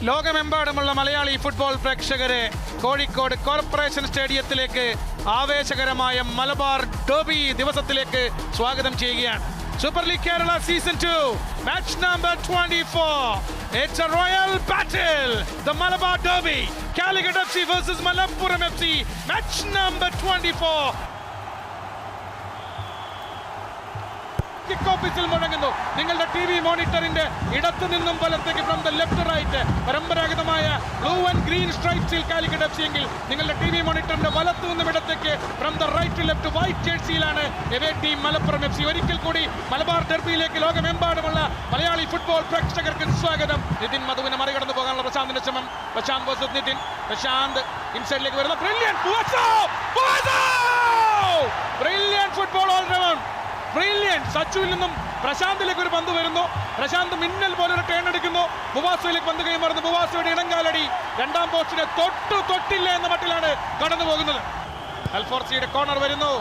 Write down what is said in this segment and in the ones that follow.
ലോകമെമ്പാടുമുള്ള മലയാളി ഫുട്ബോൾ പ്രേക്ഷകരെ കോഴിക്കോട് കോർപ്പറേഷൻ സ്റ്റേഡിയത്തിലേക്ക് ആവേശകരമായ മലബാർ ഡെർബി ദിവസത്തിലേക്ക് സ്വാഗതം ചെയ്യുകയാണ്. Super league Kerala season 2 match number 24. It's a royal battle. The Malabar Derby. Calicut FC versus Malappuram FC. Match number 24. ഓഫീസിൽ മുഴങ്ങുന്നു. നിങ്ങളുടെ ടി വി മോണിറ്ററിന്റെ ഇടത്തു നിന്നും വലത്തേക്ക് ഫ്രം ദ ലെഫ്റ്റ് റൈറ്റ് പരമ്പരാഗതമായ ബ്ലൂ ആൻഡ് ഗ്രീൻ സ്ട്രൈപ്സിൽ കാലിക്കറ്റ് എഫ് സി എങ്കിൽ നിങ്ങളുടെ ടി വി മോണിറ്ററിന്റെ വലത്തു നിന്നും ഇടത്തേക്ക് from the right left white ജേഴ്സിയിലാണ് away team Malappuram F C. ഒരിക്കൽ കൂടി മലബാർ ഡെർബിയിലേക്ക് ലോകമെമ്പാടുമുള്ള മലയാളി ഫുട്ബോൾ പ്രേക്ഷകർക്ക് സ്വാഗതം. നിതിൻ മധുവിനെ മറികടന്ന് പോകാനുള്ള പ്രശാന്തിന്റെ ശ്രമം. പ്രശാന്ത് വേഴ്സസ് നിതിൻ. പ്രശാന്ത് ഇൻസൈഡിലേക്ക് വരുന്ന brilliant football all round. Brilliant. സച്ചുവിൽ നിന്നും പ്രശാന്തിലേക്ക് ഒരു പന്ത് വരുന്നു. പ്രശാന്ത് മിന്നൽ പോലെ ഒരു ടേൺ എടുക്കുന്നു. ബുവാസോയിലേക്ക് പന്ത് കൈമാറുന്നു. ബുവാസോയുടെ ഇടങ്കാലടി രണ്ടാം പോസ്റ്റിനെ തൊട്ടില്ല എന്ന മട്ടിലാണ് കടന്നു പോകുന്നത്. അൽഫോർസിയുടെ കോർണർ വരുന്നു.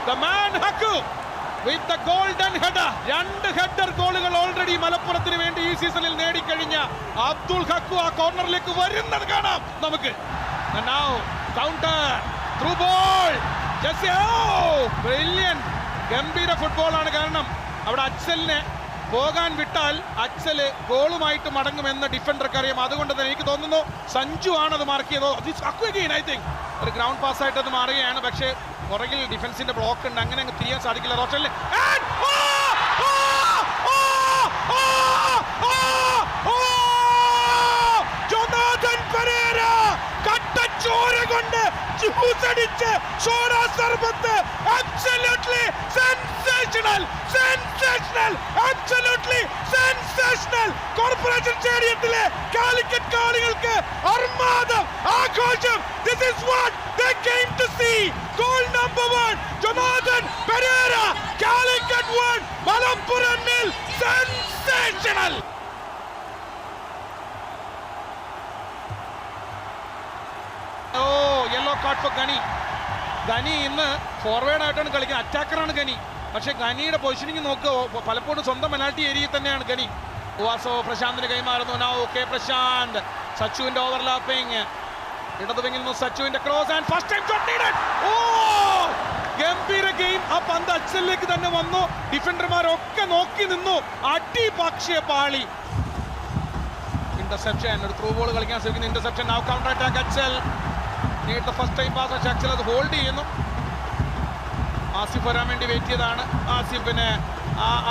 The man Haku with the golden header. 2 header ഗോളുകൾ ഓൾറെഡി മലപ്പുറത്തിന് വേണ്ടി ഈ സീസണിൽ നേടിക്കഴിഞ്ഞ അബ്ദുൾ ഹക്കു ആ കോർണറിലേക്ക് വരുന്നത് കാണാം നമുക്ക്. Now counter through ball. ഗംഭീര ഫുട്ബോളാണ്. കാരണം അവിടെ അച്ഛലിനെ പോകാൻ വിട്ടാൽ അച്ഛല് ഗോളുമായിട്ട് മടങ്ങുമെന്ന് ഡിഫൻഡർക്ക് അറിയാം. അതുകൊണ്ട് തന്നെ എനിക്ക് തോന്നുന്നു സഞ്ജു ആണത് മാർക്ക് ചെയ്തോ. ഐ തിങ്ക് ഒരു ഗ്രൗണ്ട് പാസ് ആയിട്ട് അത് മാറുകയാണ്. പക്ഷേ പുറകിൽ ഡിഫൻസിന്റെ ബ്ലോക്ക് ഉണ്ട്. അങ്ങനെ അങ്ങ് തിരിയാൻ സാധിക്കില്ല. റോഷലിന് ചോര കൊണ്ട് ജ്യൂസടിച്ച് ചോര സർബത്ത്. absolutely sensational, sensational, absolutely sensational. Corporation സ്റ്റേഡിയത്തിലെ കാലിക്കറ്റ് കാളികൾക്ക് അർമാദം, ആഘോഷം. This is what they came to see. Goal number 1, Jonathan Pereira. Calicut 1, Malappuram 0. Sensational. Yellow card for Gani. Gani ഇന്ന് ഫോർവേഡ് ആയിട്ടാണ് കളിക്കുന്നത്. അറ്റാക്കറാണ് ഗനി. പക്ഷെ ഗനിയുടെ പൊസിഷനിങ് നോക്കുക, പലപ്പോഴും സ്വന്തം പെനാൽറ്റി ഏരിയയിൽ തന്നെയാണ് ഗനി. വാസോ പ്രശാന്തിന് കൈമാറുന്നു. ഓക്കെ പ്രശാന്ത്. സച്ചുവിന്റെ ഓവർലാപ്പിംഗ്. ഇടതുവിങ്ങിൽ നിന്ന് സച്ചുവിന്റെ cross and first time shot needed. ഗംഭീര ഗെയിം. ആ പന്ത് അച്ഛലിലേക്ക് തന്നെ വന്നു. ഡിഫൻഡർമാരൊക്കെ നോക്കി നിന്നു. അടി പക്ഷേ പാളി. ഇന്റർസെപ്ഷൻ. ഒരു ത്രൂ ബോൾ കളിക്കാൻ ശ്രമിക്കുന്ന interception. Now counter attack Achal. Need the first time pass. പക്ഷേ അച്ഛൽ അത് ഹോൾഡ് ചെയ്യുന്നു. ആസിഫ് വരാൻ വേണ്ടി വെയിറ്റ് ചെയ്താണ്.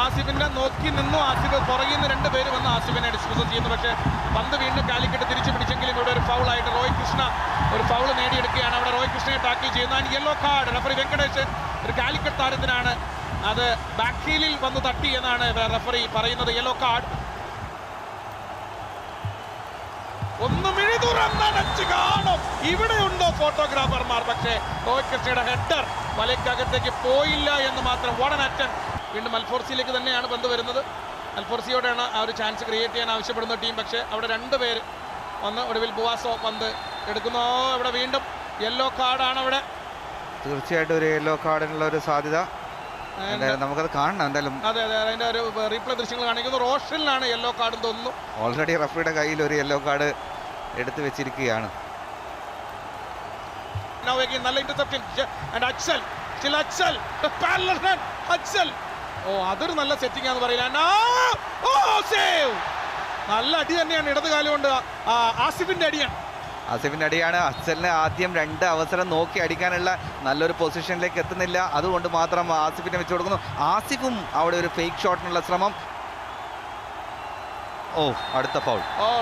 ആസിഫിന്റെ നോക്കി നിന്നു. ആസിഫ് പുറകിൽ നിന്ന് 2 പേര് വന്ന് ആസിഫിനെ ഡിസ്പോസ് ചെയ്യുന്നു. പക്ഷേ പന്ത് വീണ്ടും കാലിക്കറ്റ് തിരിച്ചു പിടിച്ചെങ്കിലും ഇവിടെ ഒരു ഫൗളായിട്ട് റോയ് കൃഷ്ണ ഒരു ഫൗൾ നേടിയെടുക്കുകയാണ്. അവിടെ റോയ് കൃഷ്ണയെ ടാക്കിൾ ചെയ്യുന്നു. And yellow card. Referee Venkatesh ഒരു കാലിക്കറ്റ് താരത്തിനാണ്. അത് ബാക്ക് ഹീലിൽ വന്ന് തട്ടി എന്നാണ് റഫറി പറയുന്നത്. Yellow card. ഒന്ന് മിഴി തുറന്നടച്ച് കാണും. ഇവിടെ ഉണ്ടോ ഫോട്ടോഗ്രാഫർമാർ? പക്ഷേ റോയ് കൃഷ്ണയുടെ ഹെഡർ വലയ്ക്കകത്തേക്ക് പോയില്ല എന്ന് മാത്രം. വടൻ അറ്റൻ. വീണ്ടും അൽഫോർസിയിലേക്ക് തന്നെയാണ് പന്ത് വരുന്നത്. അൽഫോർസിയോടാണ് ആ ഒരു ചാൻസ് ക്രിയേറ്റ് ചെയ്യാൻ ആവശ്യപ്പെടുന്ന ടീം. പക്ഷേ അവിടെ 2 പേര് വന്ന് ഒടുവിൽ ബുവാസോ പന്ത് എടുക്കുന്നു. ഇവിടെ വീണ്ടും യെല്ലോ കാർഡാണ്. അവിടെ തീർച്ചയായിട്ടും ഒരു യെല്ലോ കാർഡിനുള്ള ഒരു സാധ്യത നമുക്കത് കാണണം എന്തായാലും. അതെ അതെ, അതിന്റെ ഒരു റീപ്ലേ ദൃശ്യങ്ങൾ കാണിക്കുന്നു. റോഷനിലാണ് യെല്ലോ കാർഡ് തോന്നുന്നു. ഓൾറെഡി റഫറിയുടെ കയ്യിൽ ഒരു യെല്ലോ കാർഡ് എടുത്തു വെച്ചിരിക്കുകയാണ്. നല്ല ഇന്റർസെപ്ഷൻ. അതൊരു നല്ല സെറ്റിംഗ് ആണെന്ന് പറയില്ല. നല്ല അടി തന്നെയാണ്. ഇടത് കാലം കൊണ്ട് ആസിഫിന്റെ അടിയാണ്. അച്ഛലിന് ആദ്യം 2 അവസരം നോക്കി അടിക്കാനുള്ള നല്ലൊരു പൊസിഷനിലേക്ക് എത്തുന്നില്ല. അതുകൊണ്ട് മാത്രം ആസിഫിനെ വെച്ച് കൊടുക്കുന്നു. ആസിഫും അവിടെ ഒരു ഫേക്ക് ഷോട്ടിനുള്ള ശ്രമം. അടുത്ത ഫൗൾ.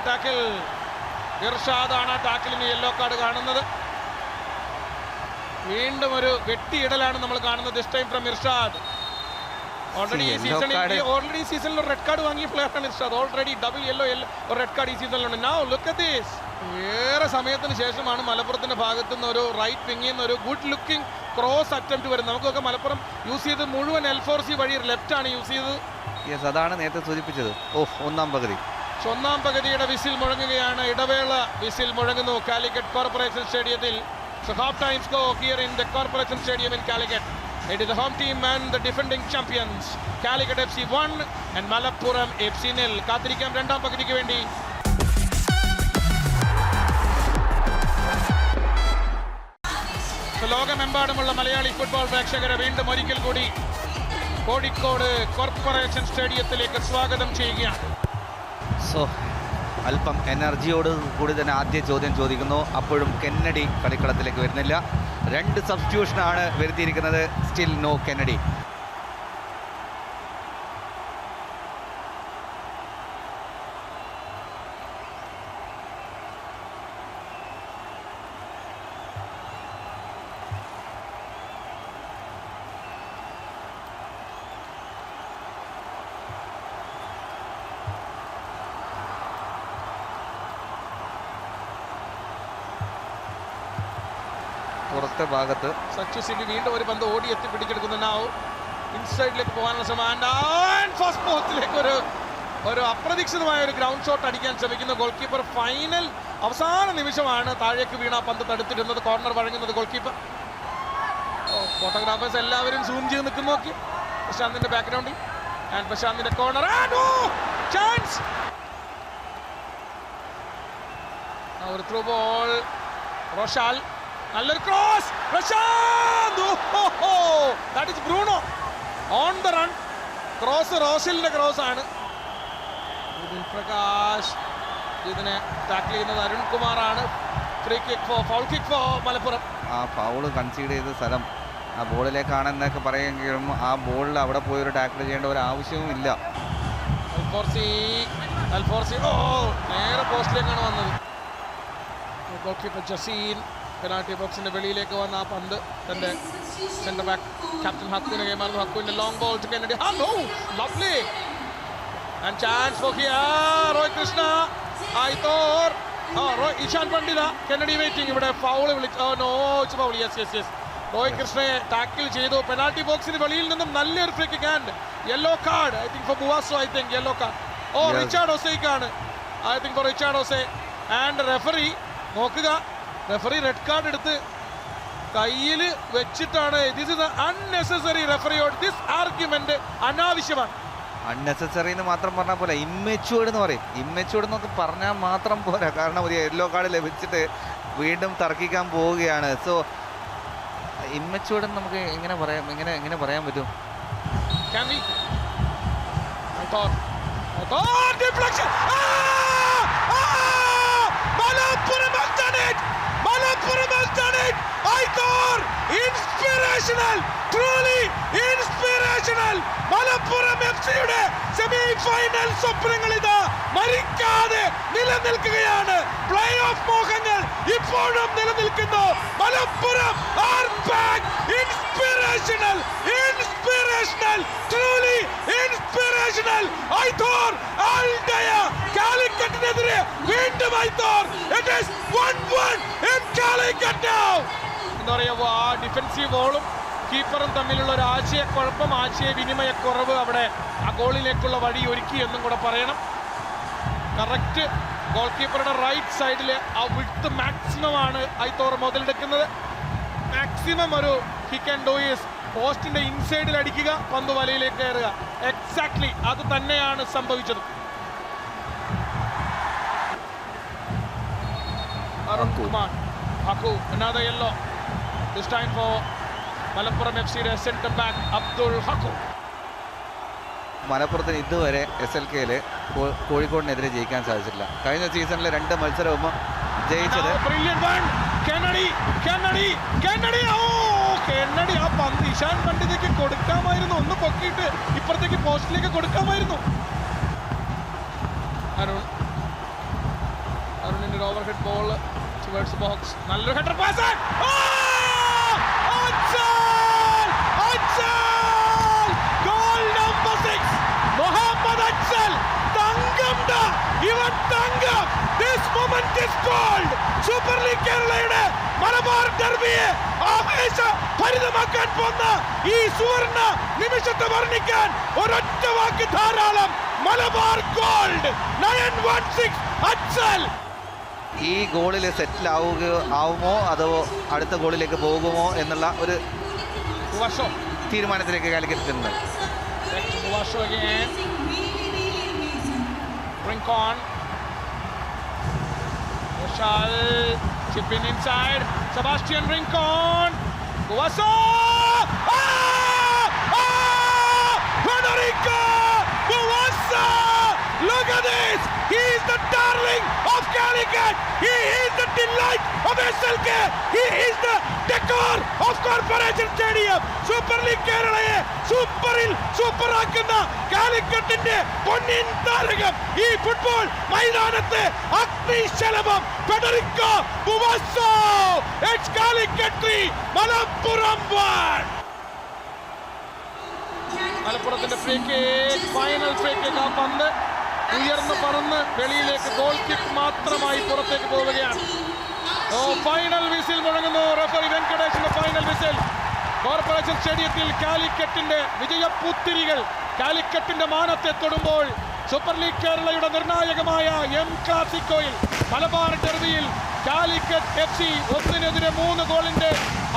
ടാക്കിൾ. ഇർഷാദാണ് ടാക്കിളിന് യെല്ലോ കാർഡ് കാണുന്നത്. വീണ്ടും ഒരു വെട്ടിയിടലാണ് നമ്മൾ കാണുന്നത്. This time from Irshad. Already ഈ സീസണിൽ ഒരു റെഡ് കാർഡ് വാങ്ങിയ പ്ലെയറാണ് ഇർഷാദ്. ഓൾറെഡി ഡബിൾ യെല്ലോ ഒരു റെഡ് കാർഡ് ഈ സീസണിലുണ്ട്. Now look at this. ഏറെ സമയത്തിന് ശേഷമാണ് മലപ്പുറത്തിന്റെ ഭാഗത്തു നിന്ന് ഒരു റൈറ്റ് വിങ്ങിൽ നിന്ന് ഒരു ഗുഡ് ലുക്കിംഗ് ക്രോസ് അറ്റംപ്റ്റ് വരുന്നത്. നമുക്കൊക്കെ മലപ്പുറം യൂസ് ചെയ്ത് മുഴുവൻ എൽഫോർസി വഴി ലെഫ്റ്റ് ആണ് യൂസ് ചെയ്തത്. അതാണ് നേരത്തെ സൂചിപ്പിച്ചത്. ഒന്നാം പകുതിയുടെ വിസിൽ മുഴങ്ങുകയാണ്. ഇടവേള വിസിൽ മുഴങ്ങുന്നു കാലിക്കറ്റ് കോർപ്പറേഷൻ സ്റ്റേഡിയത്തിൽ. So half time score here in the Corporation Stadium in Calicut. It is the home team and the defending champions. Calicut FC 1 and Malappuram FC 0. കാത്തിരിക്കാം രണ്ടാം പകുതിക്ക് വേണ്ടി. ലോകമെമ്പാടുമുള്ള മലയാളി ഫുട്ബോൾ പ്രേക്ഷകരെ വീണ്ടും ഒരിക്കൽ കൂടി കോഴിക്കോട് കോർപ്പറേഷൻ സ്റ്റേഡിയത്തിലേക്ക് സ്വാഗതം ചെയ്യുകയാണ്. അല്പം എനർജിയോട് കൂടി തന്നെ ആദ്യ ചോദ്യം ചോദിക്കുന്നു. അപ്പോഴും കെന്നഡി കളിക്കളത്തിലേക്ക് വരുന്നില്ല. 2 സബ്സ്റ്റിറ്റ്യൂഷനാണ് വരുത്തിയിരിക്കുന്നത്. Still no Kennedy. പുറത്തെ ഭാഗത്ത് സച്ചു സിംഗ് വീണ്ടും ഒരു പന്ത് ഓടി എത്തി പിടിച്ചെടുക്കുന്നു. ഇൻസൈഡിലേക്ക് പോകാനുള്ള ശ്രമം. ഫസ്റ്റ് പോസ്റ്റിലേക്ക് ഒരു അപ്രതീക്ഷിതമായ ഒരു ഗ്രൗണ്ട് ഷോട്ട് അടിക്കാൻ ശ്രമിക്കുന്ന ഗോൾ കീപ്പർ. ഫൈനൽ അവസാന നിമിഷമാണ് താഴേക്ക് വീണ പന്ത് തടുത്തിരുന്നത്. കോർണർ വഴങ്ങുന്നത് ഗോൾ കീപ്പർ. ഫോട്ടോഗ്രാഫേഴ്സ് എല്ലാവരും സൂം ചെയ്ത് നിൽക്കുന്നു. നോക്കി പ്രശാന്തിന്റെ ബാക്ക്ഗ്രൗണ്ടിൽ ആൻഡ് പ്രശാന്തിന്റെ കോർണർ. ചാൻസ്. ഒരു ത്രൂ ബോൾ. റോഷാൽ. നല്ലൊരു cross. Prasanth. That is Bruno on the run. Cross റോഷലിന്റെ ക്രോസ് ആണ്. പ്രകാശ്. ഇതിനെ ടാക്കിൾ ചെയ്യുന്നത് അരുൺകുമാറാണ്. Free kick for foul kick for Malappuram. ആ ഫൗള് കൺസീഡ് ചെയ്ത സ്ഥലം ആ ബോളിലേക്കാണെന്നൊക്കെ പറയുമെങ്കിലും ആ ബോളിൽ അവിടെ പോയി ഒരു ടാക്കിൾ ചെയ്യേണ്ട ഒരു ആവശ്യവും ഇല്ല. അൽഫോർസി നേരെ പോസ്റ്റിലേക്കാണ് വന്നത്. ഗോൾ കീപ്പർ ജസീൻ പെനാൽറ്റി ബോക്സിന്റെ വെളിയിലേക്ക് വന്ന ആ പന്ത് തന്റെ സെന്റർ ബാക്ക് ക്യാപ്റ്റൻ ഹക്കുവിനെ കൈമാറുന്നു. ഹക്കുവിന്റെ long ball to Kennedy. Lovely and chance for here. Roy Krishna. Ishan Pandita. Kennedy waiting. ഇവിടെ ഫൗൾ വിളിച്ചു. ഫൗൾ. യെസ്. റോയ് കൃഷ്ണയെ ടാക്കിൾ ചെയ്തു. പെനാൽറ്റി ബോക്സിന് വെളിയിൽ നിന്നും നല്ലൊരു free kick and yellow card. I think for Buazo. I think yellow card. Richard ഒസേക്കാണ്. I think for Richard Osei. And referee നോക്കുക. റെഫറി റെഡ് കാർഡ് എടുത്ത് കയ്യിൽ വെച്ചിട്ടാണ്. This is unnecessary. റെഫറിയോട് ദിസ് ആർഗ്യുമെന്റ് അനാവശ്യമാണ്. അൺനെസസറി എന്ന് മാത്രം പറഞ്ഞാൽ പോലെ ഇമ്മെച്യൂർഡ് എന്ന് പറയും. ഇമ്മെച്യൂർഡ് എന്നൊക്കെ പറഞ്ഞാൽ മാത്രം പോരാ. കാരണം ഒരു യെല്ലോ കാർഡ് ലഭിച്ചിട്ട് വീണ്ടും തർക്കിക്കാൻ പോവുകയാണ്. സോ ഇമ്മെച്യൂർഡ് നമുക്ക് എങ്ങനെ പറയാൻ പറ്റും? Inspirational, truly inspirational. മലപ്പുറം എഫ്സിയുടെ സെമി ഫൈനൽ സ്വപ്നങ്ങൾ ഇതാ മരിക്കാതെ നിലനിൽക്കുകയാണ്. പ്ലേ ഓഫ് മോഹങ്ങൾ ഇപ്പോഴും നിലനിൽക്കുന്നു. Malappuram are back. Inspirational, truly inspirational. ഐതോർ ആൽഡയ കാലിക്കറ്റിനെതിരെ വീണ്ടും ഐതോർ. It is 1-1 in Calicut now. എന്താ പറയുക, ആ ഡിഫൻസീവ് ബോളും കീപ്പറും തമ്മിലുള്ള ഒരു ആശയക്കുഴപ്പം, ആശയവിനിമയക്കുറവ് അവിടെ ആ ഗോളിലേക്കുള്ള വഴി ഒരുക്കി എന്നും കൂടെ പറയണം. കറക്റ്റ് ഗോൾ കീപ്പറുടെ റൈറ്റ് സൈഡിൽ ആ വിഡ്ത്ത് മാക്സിമം ആണ് ഐത്തോർ മുതലെടുക്കുന്നത്. മാക്സിമം ഒരു കിക്ക് ആൻഡ് ഡു ഈസ് പോസ്റ്റിന്റെ ഇൻസൈഡിൽ അടിക്കുക, പന്ത് വലയിലേക്ക് കയറുക. എക്സാക്ട്ലി അത് തന്നെയാണ് സംഭവിച്ചത്. Arun Kumar. Hakku. another yellow. This time for Malappuram എഫ്സിയുടെ സെന്റർ ബാക്ക് അബ്ദുൾ ഹക്കു. മലപ്പുറത്തിന് ഇതുവരെ SLKയിൽ കോഴിക്കോടിനെതിരെ ജയിക്കാൻ സാധിച്ചിട്ടില്ല. കഴിഞ്ഞ സീസണിലെ 2 മത്സരവും ജയിച്ചത്. കെന്നഡി ആ പന്ത് ഇഷാൻ പണ്ഡിതയ്ക്ക് കൊടുക്കാമായിരുന്നു. ഒന്ന് പൊക്കിയിട്ട് ഇപ്പുറത്തേക്ക് പോസ്റ്റിലേക്ക് കൊടുക്കാമായിരുന്നു. അരുണിന്റെ over head ball towards box. നല്ലൊരു header pass. Goal number 6. Mohammad Ajsal. This moment is called Super League കേരളയുടെ മലബാർ ഡെർബിയെ ആവേശഭരിതമാക്കാൻ പോകുന്ന ഈ സുവർണ നിമിഷത്തെ വർണ്ണിക്കാൻ ഒരൊറ്റ വാക്ക് ധാരാളം. മലബാർ ഗോൾഡ് 916 അജ്സൽ. ഈ ഗോളിൽ സെറ്റിൽ ആവുമോ അതോ അടുത്ത ഗോളിലേക്ക് പോകുമോ എന്നുള്ള ഒരു വർഷം തീരുമാനത്തിലേക്ക് കാലിക്കറ്റ് എത്തുന്നത്. Rincon. Oshal chip in inside. Sebastian Rincon. Guaso. Federico Guaso. Look at this. He is the darling of Calicut. He is the delight of SLK. He is the decor of Corporation Stadium. Super League കേരളയെ സൂപ്പറിൽ സൂപ്പറാക്കുന്ന കാലിക്കറ്റിന്റെ പൊന്നിൻ താരകം ഈ football മൈതാനത്തെ അഗ്നിശലഭം Federico Buazo. It's Calicut 3, Malappuram 1. മലപ്പുറത്തിന്റെ free kick, final free kick. ആ പന്ത് ഉയർന്ന് പറന്ന് വെളിയിലേക്ക് ഗോൾ കിക്ക് മാത്രമായി പുറത്തേക്ക് പോവുകയാണ്. ഫൈനൽ വിസിൽ മുഴങ്ങുന്നു. റഫറി വെങ്കടേഷിന്റെ ഫൈനൽ വിസിൽ. കോർപ്പറേഷൻ സ്റ്റേഡിയത്തിൽ കാലിക്കറ്റിന്റെ വിജയപ്പൂത്തിരികൾ കാലിക്കറ്റിന്റെ മാനത്തെ തൊടുമ്പോൾ സൂപ്പർ ലീഗ് കേരളയുടെ നിർണായകമായ എം ക്ലാസിക്കോയിൽ മലബാർ ഡെർബിയിൽ കാലിക്കറ്റ് FC 1-3 ഗോളിന്റെ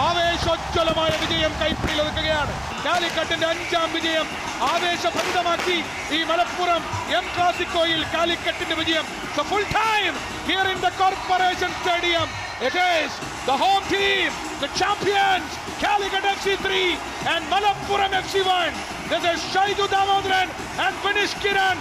ആവേശോജ്വലമായ വിജയം കൈപ്പിടിയിൽ ഒതുക്കുകയാണ്. കാലിക്കറ്റിന്റെ 5ാം വിജയം ആവേശഭരിതമാക്കി ഈ മലപ്പുറം എം ക്ലാസിക്കോയിൽ കാലിക്കറ്റിന്റെ വിജയം. So full time here in the Corporation Stadium. It is the home team, the champions, Calicut FC 3 and Malappuram FC 1. This is Shaidu Damodaran and Vinish Kiran